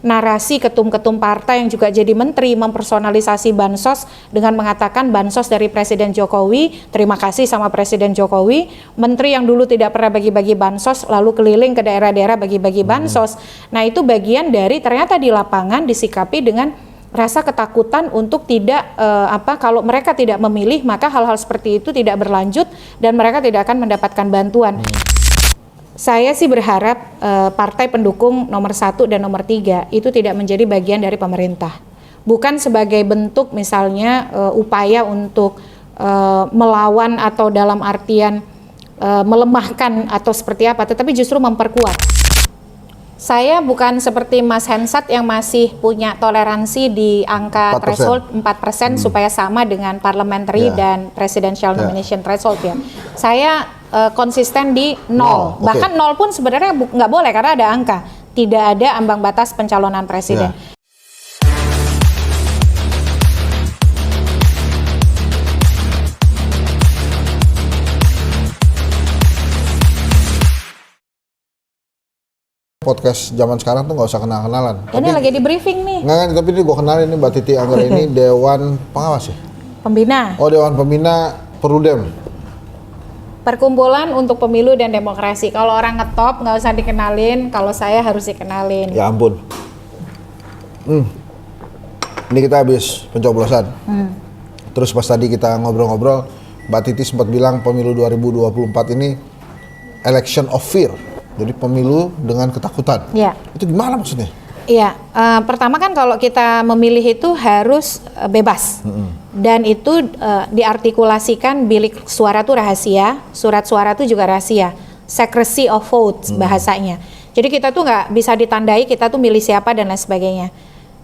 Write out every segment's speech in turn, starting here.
narasi ketum-ketum partai yang juga jadi menteri mempersonalisasi bansos dengan mengatakan bansos dari Presiden Jokowi, terima kasih sama Presiden Jokowi. Menteri yang dulu tidak pernah bagi-bagi bansos lalu keliling ke daerah-daerah bagi-bagi bansos. Nah, itu bagian dari ternyata di lapangan disikapi dengan rasa ketakutan untuk tidak kalau mereka tidak memilih maka hal-hal seperti itu tidak berlanjut dan mereka tidak akan mendapatkan bantuan. Saya sih berharap partai pendukung nomor 1 dan nomor 3 itu tidak menjadi bagian dari pemerintah. Bukan sebagai bentuk misalnya upaya untuk melawan atau dalam artian melemahkan atau seperti apa, tetapi justru memperkuat. Saya bukan seperti Mas Hensat yang masih punya toleransi di angka 4%. Threshold 4% supaya sama dengan parliamentary dan presidential nomination threshold ya. Saya konsisten di 0. Bahkan 0 pun sebenarnya nggak boleh karena ada angka. Tidak ada ambang batas pencalonan presiden. Podcast zaman sekarang tuh nggak usah kenal-kenalan. Ini lagi di briefing nih. Nggak, tapi ini gue kenalin nih Mbak Titi Anggra ini Dewan Pengawas ya? Pembina. Oh, Dewan Pembina Perludem. Perkumpulan untuk Pemilu dan Demokrasi. Kalau orang ngetop nggak usah dikenalin, kalau saya harus dikenalin. Ya ampun. Ini kita habis pencoblosan. Terus pas tadi kita ngobrol-ngobrol, Mbak Titi sempat bilang pemilu 2024 ini election of fear. Jadi pemilu dengan ketakutan. Ya. Itu gimana maksudnya? Iya, pertama kan kalau kita memilih itu harus bebas. Dan itu diartikulasikan bilik suara itu rahasia, surat suara itu juga rahasia. Secrecy of votes bahasanya. Jadi kita tuh nggak bisa ditandai kita tuh milih siapa dan lain sebagainya.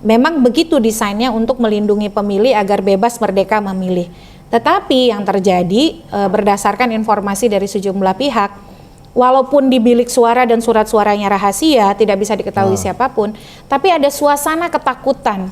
Memang begitu desainnya untuk melindungi pemilih agar bebas merdeka memilih. Tetapi yang terjadi berdasarkan informasi dari sejumlah pihak, walaupun di bilik suara dan surat suaranya rahasia, tidak bisa diketahui siapapun, tapi ada suasana ketakutan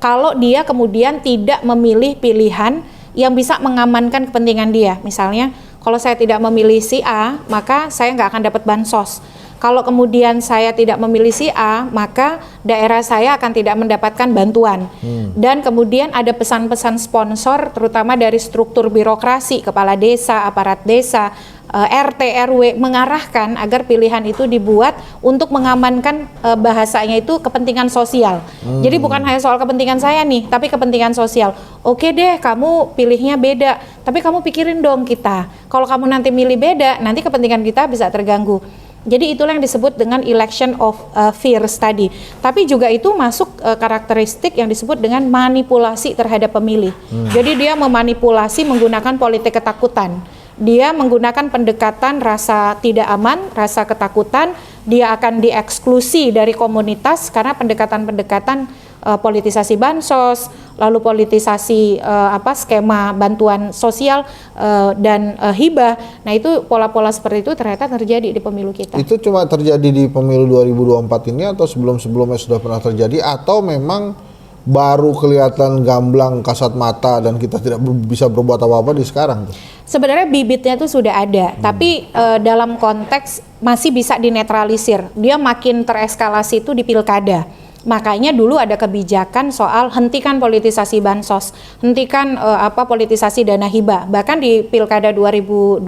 kalau dia kemudian tidak memilih pilihan yang bisa mengamankan kepentingan dia. Misalnya, kalau saya tidak memilih si A, maka saya nggak akan dapat bansos. Kalau kemudian saya tidak memilih si A, maka daerah saya akan tidak mendapatkan bantuan. Dan kemudian ada pesan-pesan sponsor, terutama dari struktur birokrasi, kepala desa, aparat desa, RT, RW, mengarahkan agar pilihan itu dibuat untuk mengamankan bahasanya itu kepentingan sosial. Jadi bukan hanya soal kepentingan saya nih, tapi kepentingan sosial. Oke deh, kamu pilihnya beda, tapi kamu pikirin dong kita. Kalau kamu nanti milih beda, nanti kepentingan kita bisa terganggu. Jadi itulah yang disebut dengan election of fears tadi. Tapi juga itu masuk karakteristik yang disebut dengan manipulasi terhadap pemilih. Jadi dia memanipulasi menggunakan politik ketakutan. Dia menggunakan pendekatan rasa tidak aman, rasa ketakutan. Dia akan dieksklusi dari komunitas karena pendekatan-pendekatan politisasi bansos, lalu politisasi skema bantuan sosial dan hibah. Nah, itu pola-pola seperti itu ternyata terjadi di pemilu kita. Itu cuma terjadi di pemilu 2024 ini atau sebelum-sebelumnya sudah pernah terjadi, atau memang baru kelihatan gamblang kasat mata dan kita tidak bisa berbuat apa-apa di sekarang tuh? Sebenarnya bibitnya itu sudah ada, tapi dalam konteks masih bisa dinetralisir. Dia makin tereskalasi itu di pilkada. Makanya dulu ada kebijakan soal hentikan politisasi bansos, hentikan politisasi dana hibah. Bahkan di Pilkada 2020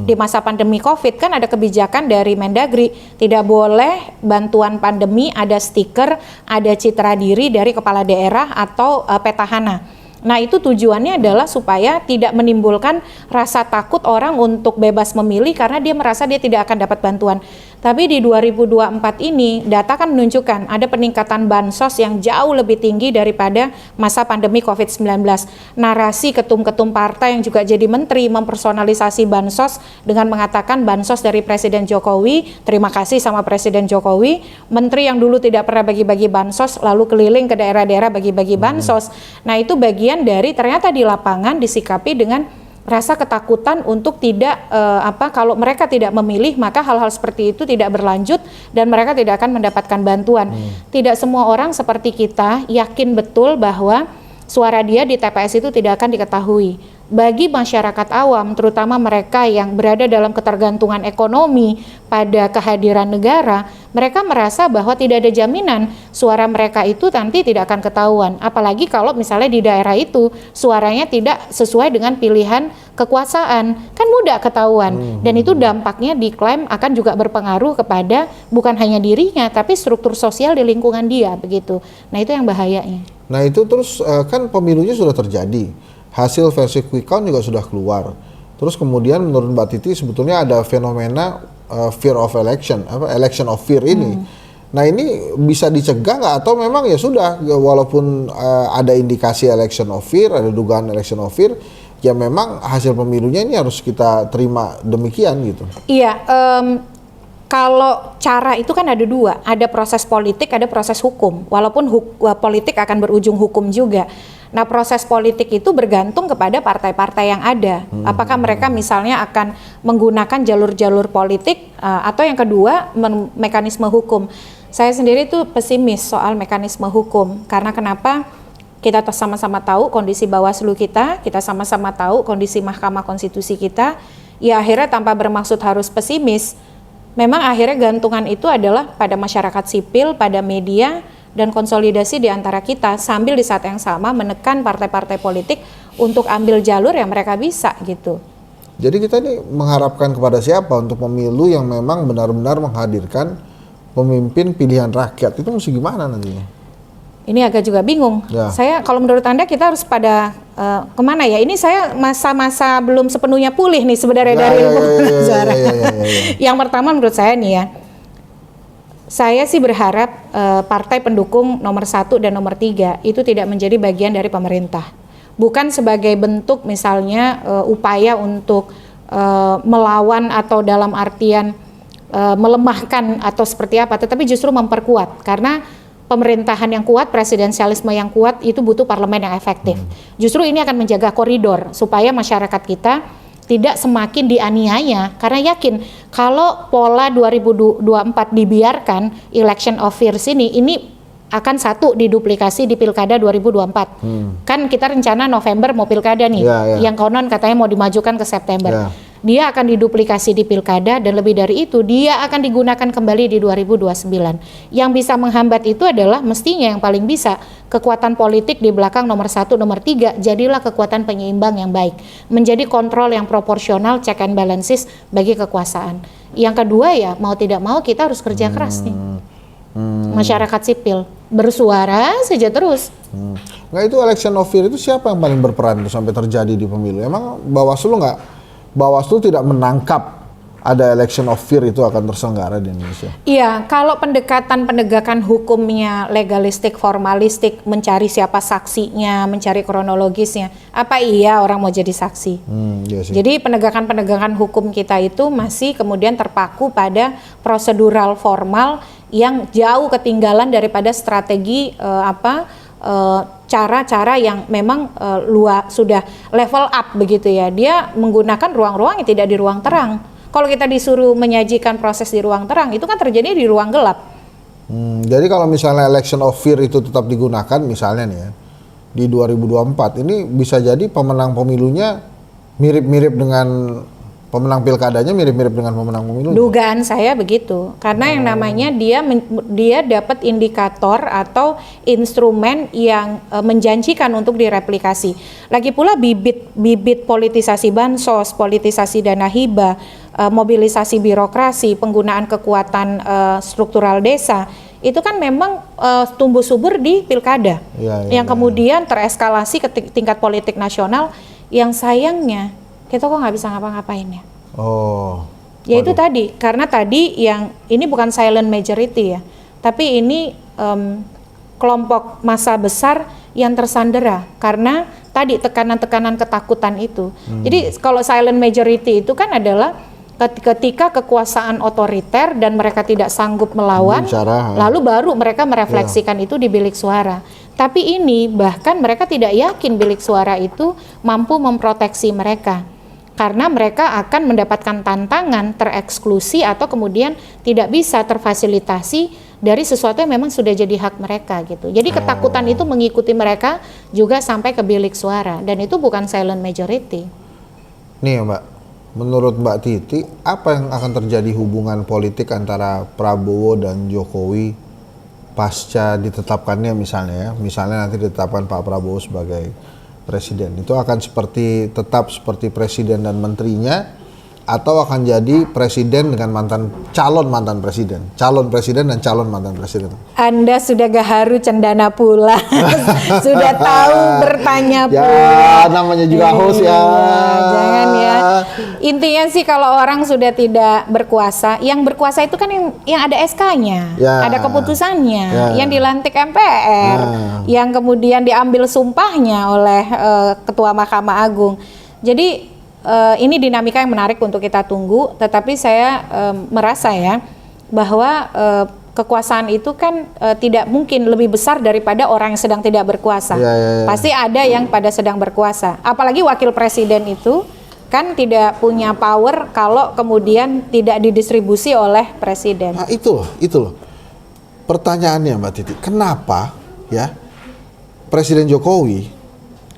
di masa pandemi Covid kan ada kebijakan dari Mendagri, tidak boleh bantuan pandemi ada stiker, ada citra diri dari kepala daerah atau petahana. Nah, itu tujuannya adalah supaya tidak menimbulkan rasa takut orang untuk bebas memilih karena dia merasa dia tidak akan dapat bantuan. Tapi di 2024 ini data kan menunjukkan ada peningkatan bansos yang jauh lebih tinggi daripada masa pandemi COVID-19. Narasi ketum-ketum partai yang juga jadi menteri mempersonalisasi bansos dengan mengatakan bansos dari Presiden Jokowi, terima kasih sama Presiden Jokowi. Menteri yang dulu tidak pernah bagi-bagi bansos lalu keliling ke daerah-daerah bagi-bagi bansos. Nah, itu bagian dari ternyata di lapangan disikapi dengan rasa ketakutan untuk tidak kalau mereka tidak memilih maka hal-hal seperti itu tidak berlanjut dan mereka tidak akan mendapatkan bantuan. Tidak semua orang seperti kita yakin betul bahwa suara dia di TPS itu tidak akan diketahui. bagi masyarakat awam, terutama mereka yang berada dalam ketergantungan ekonomi pada kehadiran negara, mereka merasa bahwa tidak ada jaminan suara mereka itu nanti tidak akan ketahuan. Apalagi kalau misalnya di daerah itu suaranya tidak sesuai dengan pilihan kekuasaan, kan mudah ketahuan. Dan itu dampaknya diklaim akan juga berpengaruh kepada bukan hanya dirinya, tapi struktur sosial di lingkungan dia, begitu. Nah itu yang bahayanya. Nah itu terus kan pemilunya sudah terjadi. Hasil versi quick count juga sudah keluar. Terus kemudian menurut Mbak Titi sebetulnya ada fenomena fear of election, election of fear ini. Nah ini bisa dicegah nggak atau memang ya sudah walaupun ada indikasi election of fear, ada dugaan election of fear, ya memang hasil pemilunya ini harus kita terima demikian gitu. Iya. Kalau cara itu kan ada dua, ada proses politik, ada proses hukum. Walaupun politik akan berujung hukum juga. Nah proses politik itu bergantung kepada partai-partai yang ada. Apakah mereka misalnya akan menggunakan jalur-jalur politik atau yang kedua mekanisme hukum. Saya sendiri tuh pesimis soal mekanisme hukum. Karena kenapa? Kita sama-sama tahu kondisi Bawaslu kita sama-sama tahu kondisi Mahkamah Konstitusi kita. Ya akhirnya tanpa bermaksud harus pesimis, memang akhirnya gantungan itu adalah pada masyarakat sipil, pada media, dan konsolidasi di antara kita sambil di saat yang sama menekan partai-partai politik untuk ambil jalur yang mereka bisa gitu. Jadi kita ini mengharapkan kepada siapa untuk pemilu yang memang benar-benar menghadirkan pemimpin pilihan rakyat, itu mesti gimana nantinya? Ini agak juga bingung. Ya. Saya kalau menurut Anda kita harus pada kemana ya? Ini saya masa-masa belum sepenuhnya pulih nih sebenarnya dari suara. Yang pertama menurut saya nih ya, saya sih berharap partai pendukung nomor 1 dan nomor 3 itu tidak menjadi bagian dari pemerintah. Bukan sebagai bentuk misalnya upaya untuk melawan atau dalam artian melemahkan atau seperti apa, tetapi justru memperkuat. Karena pemerintahan yang kuat, presidensialisme yang kuat itu butuh parlemen yang efektif. Justru ini akan menjaga koridor supaya masyarakat kita tidak semakin dianiaya, karena yakin kalau pola 2024 dibiarkan election of fears ini akan satu diduplikasi di pilkada 2024. Kan kita rencana November mau pilkada nih, yang konon katanya mau dimajukan ke September. Dia akan diduplikasi di pilkada dan lebih dari itu dia akan digunakan kembali di 2029. Yang bisa menghambat itu adalah mestinya yang paling bisa kekuatan politik di belakang nomor 1, nomor 3 jadilah kekuatan penyeimbang yang baik, menjadi kontrol yang proporsional, check and balances bagi kekuasaan. Yang kedua ya mau tidak mau kita harus kerja keras nih. Masyarakat sipil bersuara saja terus. Nah itu election of fear itu siapa yang paling berperan itu sampai terjadi di pemilu? Emang Bawaslu tidak menangkap ada election of fear itu akan terselenggara di Indonesia? Iya, kalau pendekatan penegakan hukumnya legalistik, formalistik, mencari siapa saksinya, mencari kronologisnya, apa iya orang mau jadi saksi? Iya sih. Jadi penegakan cara kita itu masih kemudian terpaku pada prosedural formal yang jauh ketinggalan daripada strategi cara-cara yang memang sudah level up begitu ya. Dia menggunakan ruang-ruang yang tidak di ruang terang. Kalau kita disuruh menyajikan proses di ruang terang, itu kan terjadi di ruang gelap. Jadi kalau misalnya election of fear itu tetap digunakan misalnya nih ya, di 2024 ini bisa jadi pemenang pemilunya mirip-mirip dengan pemenang pilkadanya, mirip-mirip dengan pemenang pemilu. Dugaan saya begitu, karena yang namanya dia dapat indikator atau instrumen yang menjanjikan untuk direplikasi. Lagi pula bibit politisasi bansos, politisasi dana hibah, mobilisasi birokrasi, penggunaan kekuatan struktural desa, itu kan memang tumbuh subur di pilkada, yang kemudian tereskalasi ke tingkat politik nasional, yang sayangnya kita kok nggak bisa ngapa-ngapain ya. Ya itu tadi, karena tadi yang ini bukan silent majority ya, tapi ini kelompok massa besar yang tersandera karena tadi tekanan-tekanan ketakutan itu. Jadi kalau silent majority itu kan adalah ketika kekuasaan otoriter dan mereka tidak sanggup melawan, lalu baru mereka merefleksikan itu di bilik suara. Tapi ini bahkan mereka tidak yakin bilik suara itu mampu memproteksi mereka, karena mereka akan mendapatkan tantangan tereksklusi atau kemudian tidak bisa terfasilitasi dari sesuatu yang memang sudah jadi hak mereka gitu. Jadi ketakutan itu mengikuti mereka juga sampai ke bilik suara, dan itu bukan silent majority. Nih ya Mbak, menurut Mbak Titi, apa yang akan terjadi hubungan politik antara Prabowo dan Jokowi pasca ditetapkannya misalnya nanti ditetapkan Pak Prabowo sebagai presiden, itu akan tetap seperti presiden dan menterinya, atau akan jadi presiden dengan calon presiden dan calon mantan presiden? Anda sudah gaharu cendana pula, sudah tahu bertanya ya, pula. Namanya juga host ya. Jangan ya. Intinya sih kalau orang sudah tidak berkuasa, yang berkuasa itu kan yang ada SK-nya, ya, ada keputusannya, ya, yang dilantik MPR, yang kemudian diambil sumpahnya oleh Ketua Mahkamah Agung. Jadi ini dinamika yang menarik untuk kita tunggu, tetapi saya merasa ya bahwa kekuasaan itu kan tidak mungkin lebih besar daripada orang yang sedang tidak berkuasa. Pasti ada yang pada sedang berkuasa. Apalagi wakil presiden itu kan tidak punya power kalau kemudian tidak didistribusi oleh presiden. Nah, itu loh. Pertanyaannya Mbak Titi, kenapa ya Presiden Jokowi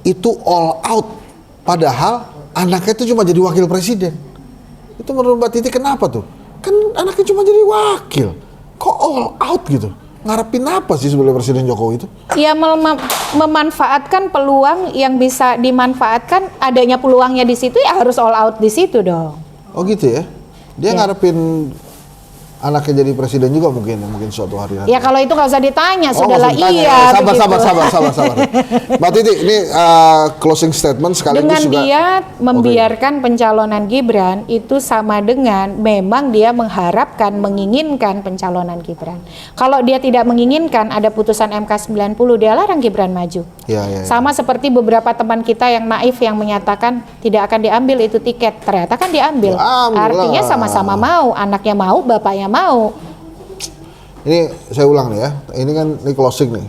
itu all out padahal anaknya itu cuma jadi wakil presiden? Itu menurut Mbak Titi kenapa tuh? Kan anaknya cuma jadi wakil, kok all out gitu? Ngarepin apa sih sebenarnya Presiden Jokowi itu? Ya memanfaatkan peluang yang bisa dimanfaatkan, adanya peluangnya di situ ya harus all out di situ dong. Oh gitu ya? Dia ngarepin anaknya jadi presiden juga mungkin suatu hari nanti. Ya kalau itu nggak usah ditanya, sudahlah iya. Sabar. Mbak Titi, ini closing statement sekaligus dengan juga. Dia membiarkan pencalonan Gibran itu sama dengan memang dia menginginkan pencalonan Gibran. Kalau dia tidak menginginkan, ada putusan MK 90, dia larang Gibran maju. Ya. Sama seperti beberapa teman kita yang naif yang menyatakan tidak akan diambil itu tiket, ternyata kan diambil. Artinya sama-sama mau, anaknya mau, bapaknya mau. Ini saya ulang nih ya, ini closing nih.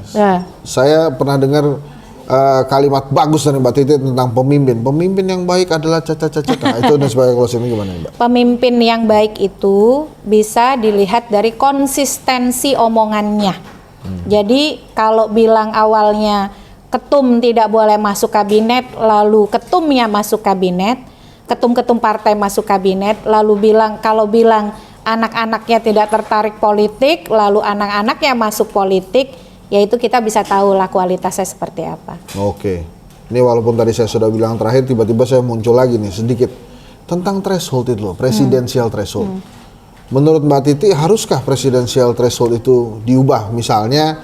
Saya pernah dengar kalimat bagus dari Mbak Titi tentang pemimpin yang baik adalah caca-caca. Itu sebagai closing gimana Mbak? Pemimpin yang baik itu bisa dilihat dari konsistensi omongannya. Jadi kalau bilang awalnya ketum tidak boleh masuk kabinet, lalu ketumnya masuk kabinet, ketum-ketum partai masuk kabinet, lalu kalau bilang anak-anaknya tidak tertarik politik, lalu anak-anaknya masuk politik, yaitu kita bisa tahu lah kualitasnya seperti apa. Oke, ini walaupun tadi saya sudah bilang terakhir, tiba-tiba saya muncul lagi nih sedikit tentang threshold itu loh, presidensial threshold. Menurut Mbak Titi, haruskah presidensial threshold itu diubah? Misalnya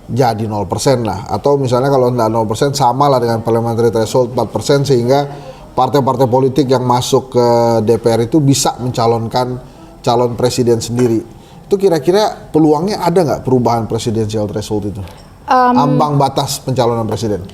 jadi 0% lah, atau misalnya kalau enggak 0% sama lah dengan parliamentary threshold 4%, sehingga partai-partai politik yang masuk ke DPR itu bisa mencalonkan calon presiden sendiri. Itu kira-kira peluangnya ada nggak perubahan presidensial threshold itu? Ambang batas pencalonan presiden.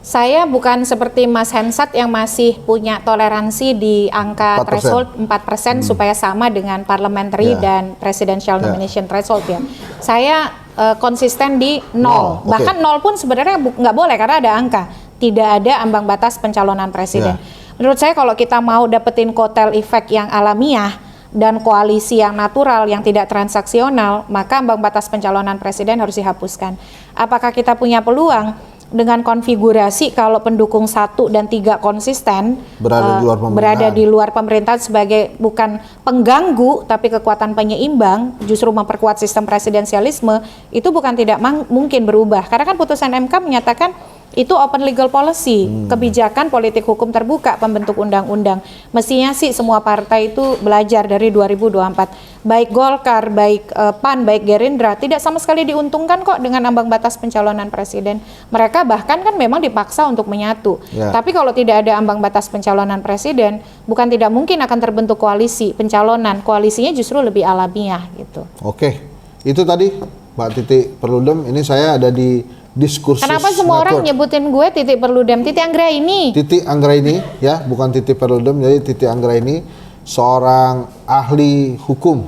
Saya bukan seperti Mas Hensat yang masih punya toleransi di angka 4%. Threshold 4% supaya sama dengan parliamentary dan presidential nomination threshold ya. Saya konsisten di 0. Bahkan 0 pun sebenarnya nggak boleh karena ada angka. Tidak ada ambang batas pencalonan presiden. Menurut saya kalau kita mau dapetin kotel efek yang alamiah dan koalisi yang natural, yang tidak transaksional, maka ambang batas pencalonan presiden harus dihapuskan. Apakah kita punya peluang dengan konfigurasi kalau pendukung 1 dan 3 konsisten berada di luar pemerintahan sebagai bukan pengganggu tapi kekuatan penyeimbang, justru memperkuat sistem presidensialisme, itu bukan tidak mungkin berubah. Karena kan putusan MK menyatakan itu open legal policy, kebijakan politik hukum terbuka pembentuk undang-undang. Mestinya sih semua partai itu belajar dari 2024. Baik Golkar, baik PAN, baik Gerindra tidak sama sekali diuntungkan kok dengan ambang batas pencalonan presiden. Mereka bahkan kan memang dipaksa untuk menyatu. Tapi kalau tidak ada ambang batas pencalonan presiden, bukan tidak mungkin akan terbentuk koalisi pencalonan. Koalisinya justru lebih alamiah gitu. Oke, itu tadi Mbak Titi Perludem. Ini saya ada di Diskursus. Kenapa semua orang nyebutin gue Titi Perludem? Titi Anggraini. Titi Anggraini ya, bukan Titi Perludem. Jadi Titi Anggraini seorang ahli hukum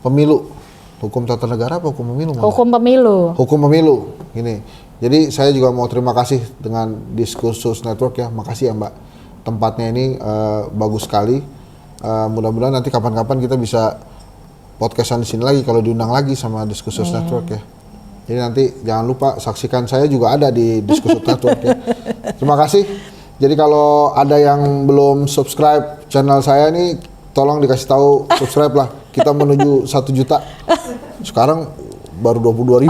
pemilu, hukum tata negara apa hukum pemilu? Hukum pemilu. Hukum pemilu. Ini. Jadi saya juga mau terima kasih dengan Diskursus Network ya. Makasih ya Mbak. Tempatnya ini bagus sekali. Mudah-mudahan nanti kapan-kapan kita bisa podcastan di sini lagi kalau diundang lagi sama Diskursus Network ya. Jadi nanti jangan lupa saksikan saya juga ada di Diskursus Network ya. Terima kasih. Jadi kalau ada yang belum subscribe channel saya nih, tolong dikasih tahu subscribe lah. Kita menuju 1 juta. Sekarang baru 22.000.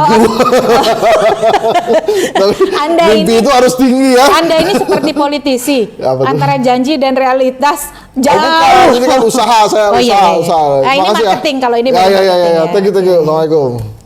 Anda mimpi ini, itu harus tinggi ya. Anda ini seperti politisi. Antara janji dan realitas jauh. Bukan, ini kan usaha saya, usaha. Nah, ini Makasih marketing ya. kalau ini ya, marketing. Thank you. Assalamualaikum.